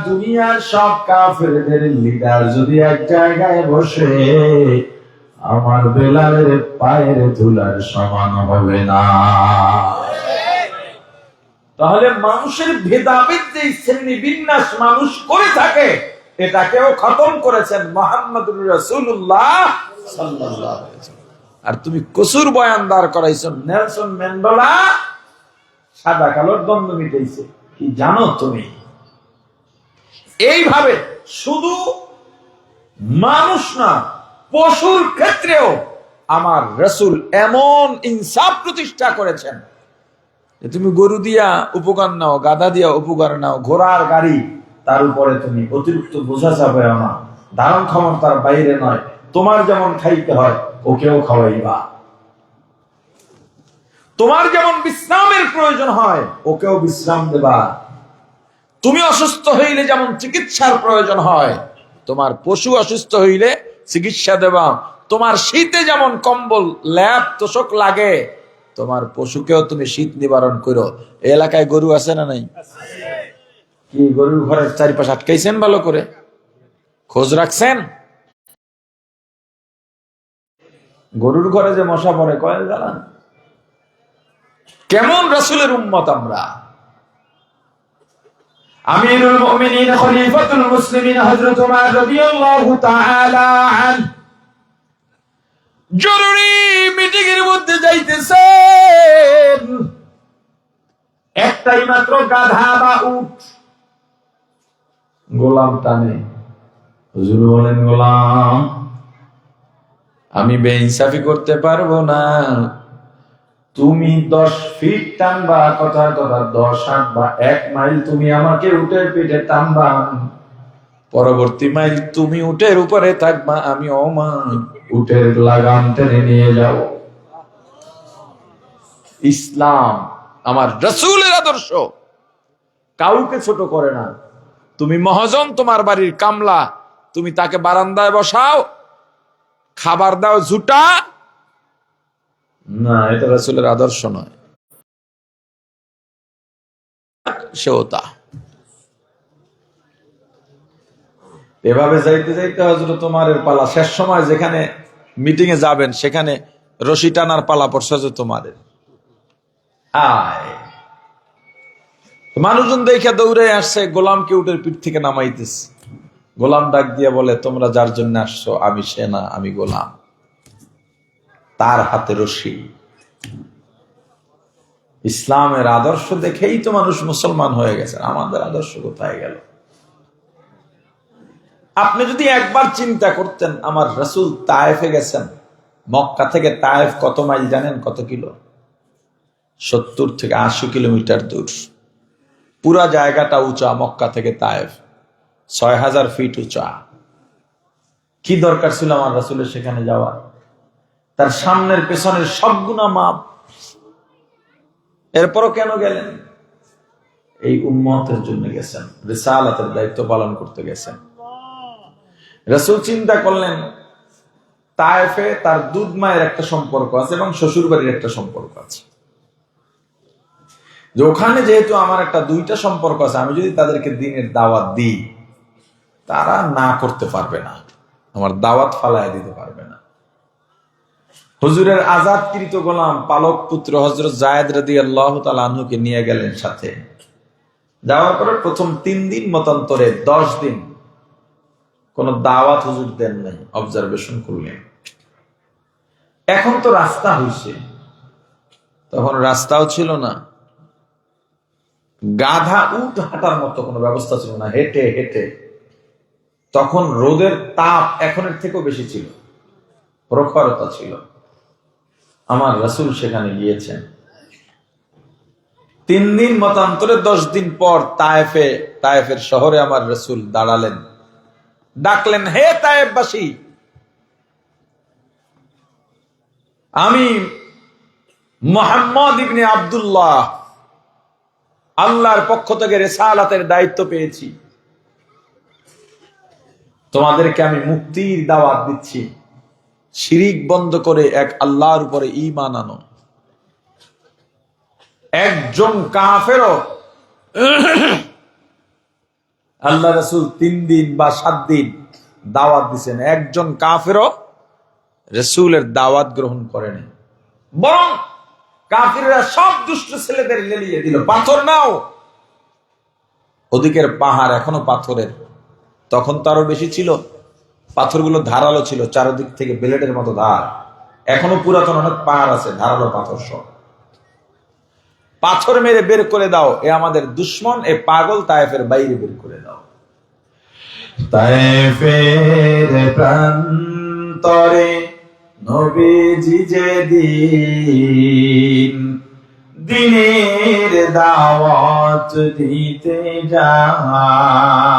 দুনিয়ার সব কাফেরদের লিডার যদি এক জায়গায় বসে, আমার বেলালের পায়ের ধুলার সমান হবে না। তাহলে মানুষের ভেদাভেদ যে শ্রেণী বিন্যাস মানুষ করে থাকে, এটাকেও খতম করেছেন মুহাম্মদুর রাসূলুল্লাহ সাল্লাল্লাহু আলাইহি ওয়াসাল্লাম। আর তুমি কসুর বয়ানদার করাইছো নেলসন ম্যান্ডেলা সাদা কালোর দ্বন্দ্ব মিটাইছে, কি জানো তুমি? এইভাবে শুধু মানুষ না, পশুর ক্ষেত্রেও আমার রাসূল এমন ইনসাফ প্রতিষ্ঠা করেছেন যে তুমি গরু দিয়া উপকার নাও, গাধা দিয়া উপকার নাও, ঘোড়ার গাড়ি, তার উপরে তুমি অতিরিক্ত বোঝা চাপায় না, ধারণ ক্ষমতার বাইরে নয়। তোমার যেমন খাইতে হয় ওকেও খাওয়াইবা, তোমার যেমন বিশ্রামের প্রয়োজন হয় ওকেও বিশ্রাম দেবা। তুমি অসুস্থ হইলে যেমন চিকিৎসার প্রয়োজন হয়, তোমার পশু অসুস্থ হইলে চিকিৎসা দেবা। তোমার শীতে যেমন কম্বল, ল্যাপ, তোষক লাগে, তোমার পশুকেও তুমি শীত নিবারণ করো। এই এলাকায় গরু আছে না নাই? কি গরুর ঘরের চারিপাশ আটকাইছেন ভালো করে? খোঁজ রাখছেন? গরুর ঘরে যে মশা পড়ে কয়েল জ্বালান। কেমন রাসূলের উম্মত আমরা। আমিরুল মুমিনিন খলিফাতুল মুসলিমিন হযরত ওমর রাদিয়াল্লাহু তাআলা আনহু জরুরি মিটিং এর মধ্যে যাইতেছেন। একটাই মাত্র গাধা বা উট, গোলাম টানে। হুজুর বলেন, গোলাম, আমি বেইনসাফি করতে পারবো না। তুমি 10 ফিট টানবা, কথার কথা 10 হাত বা 1 মাইল তুমি আমাকে উটের পিঠে টানবা, পরবর্তী মাইল তুমি উটের উপরে থাকবা, আমি উটের লাগাম টেনে নিয়ে যাব। ইসলাম আমার রাসূলের আদর্শ কাউকে ছোট করে না। তুমি মহাজন, তোমার বাড়ির কামলা, তুমি তাকে বারান্দায় বসাও, খাবার দাও ঝুটা, না, এটা রাসূলের আদর্শ নয়। সেও তা। এভাবে যাইতে যাইতে হযরত ওমরের পালা, শেষ সময় যেখানে মিটিং এ যাবেন সেখানে রশি টানার পালা পড়ছে হযরত ওমরের। মানুষজন দেখে দৌড়ে আসছে, গোলামকে উটের পিঠ থেকে নামাইতেছে। গোলাম ডাক দিয়ে বলে, তোমরা যার জন্য আসছো, আমি সে না, আমি গোলাম। তার হাতে রশি। ইসলামের আদর্শ দেখেই তো মানুষ মুসলমান হয়ে গেছে। আমাদের আদর্শ কোথায় গেল? আপনি যদি একবার চিন্তা করতেন, আমার রাসূল তায়েফে গেছেন, মক্কা থেকে তায়েফ কত মাইল জানেন? কত কিলো? 70 থেকে 80 কিলোমিটার দূর। পুরা জায়গাটা উঁচা, মক্কা থেকে তায়েফ 6000 ফিট উঁচা। কি দরকার ছিল আমার রাসূলের সেখানে যাওয়ার? তার সামনের পেছনের সব গুনাহ মাপ। এরপরও কেন গেলেন? এই উম্মতের জন্য গেছেন, রিসালাতের দায়িত্ব পালন করতে গেছেন। রাসূল চিন্তা করলেন, তায়েফে তার দুধ মায়ের একটা সম্পর্ক আছে এবং শ্বশুর বাড়ির একটা সম্পর্ক আছে। যে ওখানে যেহেতু আমার একটা দুইটা সম্পর্ক আছে, আমি যদি তাদেরকে দ্বীনের দাওয়াত দিই, তারা না করতে পারবে না, আমার দাওয়াত ফালায় দিতে পারবে না। হুজুরের আজাদকৃত গোলাম পালক পুত্র হযরত যায়েদ রাদিয়াল্লাহু তাআলা আনহুকে নিয়ে গেলেন সাথে। যাওয়ার পরে প্রথম 3 দিন মতান্তরে 10 দিন কোন দাওয়াত হুজুর দেন নাই, অবজারভেশন করলেন। এখন তো রাস্তা হইছে, তখন রাস্তাও ছিল না, গাধা উট হাঁটার মতো কোনো ব্যবস্থা ছিল না, হেঁটে হেঁটে। তখন রোদের তাপ এখনের থেকেও বেশি ছিল, প্রখরতা ছিল। আমার রাসূল সেখানে গিয়েছেন। 3 দিন মতান্তরে 10 দিন পর তায়েফের শহরে আমার রাসূল দাঁড়ালেন, ডাকলেন, হে তায়েফবাসী, আমি মুহাম্মদ ইবনে আব্দুল্লাহ আল্লাহর পক্ষ থেকে রিসালাতের দায়িত্ব পেয়েছি। তোমাদেরকে আমি মুক্তির দাওয়াত দিচ্ছি। শিরিক বন্ধ করে এক আল্লাহর উপরে ঈমান আনো। একজন কাফেরও, আল্লাহ রাসূল 3 দিন বা 7 দিন দাওয়াত দিয়েছেন, একজন কাফেরও রাসূলের দাওয়াত গ্রহণ করেনি। বরং কাফিররা সব দুষ্ট ছেলেদের লেলিয়ে দিল। পাথর নাও, ওদিকের পাহাড় এখনো পাথরের, তখন তো আরো বেশি ছিল, পাথরগুলো ধারালো ছিল, চারদিক থেকে ব্লেডের মতো ধার। এখনো পুরাতন অনেক পাহাড় আছে, ধারালো পাথর সব। পাথর মেরে বের করে দাও, এ আমাদের দুশ্মন, এ পাগল, তায়েফের বাইরে বের করে দাও। তায়েফের প্রান্তরে নবীজি যেদিন দ্বীনের দাওয়াত দিতে যান,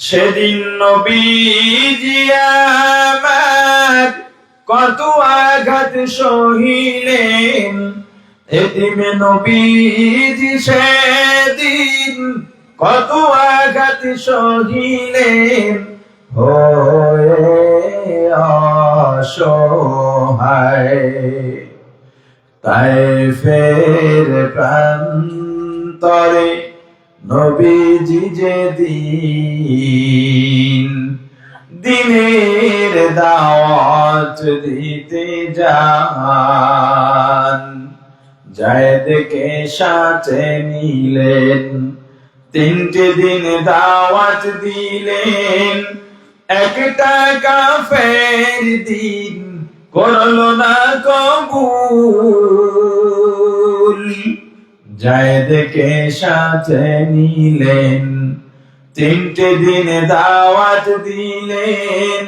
সেদিন নবীজি আমার কত আঘাত সহিলেন। এতিমে নবীজি সেদিন কত আঘাত সহিলেন, হয়ে অসহায়। তায়েফের প্রান্তরে নবীজি যেদিন দ্বীনের দাওয়াত দিতে যান, যায়েদকে সাথে নিলেন, 3টে দিন দাওয়াত দিলেন। একটা কাফের দিন করলো না কবুল, যায়েদকে সাথে নিলেন, 3টে দিন দাওয়াত দিলেন।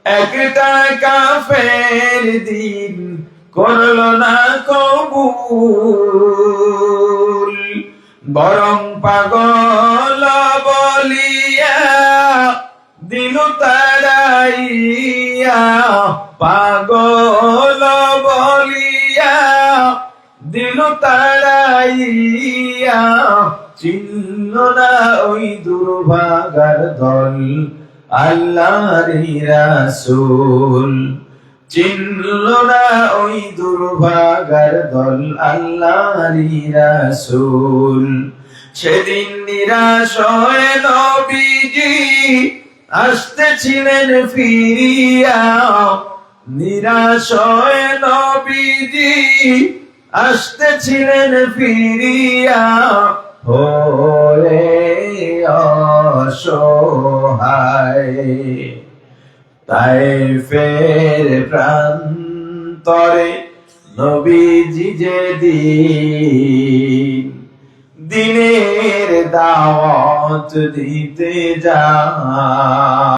একটা কাফের দিন করলো না কবুল, বরং পাগল বলিয়া দিল তাড়াইয়া, পাগল বলিয়া দিল তাড়াইয়া, চিনল না ওই দুর্ভাগার দল আল্লাহরই রাসূল, চিনল না ওই দুর্ভাগার দল আল্লাহরই রাসূল। সেদিন নিরাশ হয়ে নবীজি আসতেছিলেন ফিরিয়া, নিরাশ হয়ে নবীজি আসতেছিলেন ফিরিয়া, হয়ে অসহায়। তায়েফের প্রান্তরে নবীজি যেদিন দিনের দাওয়াত দিতে যায়।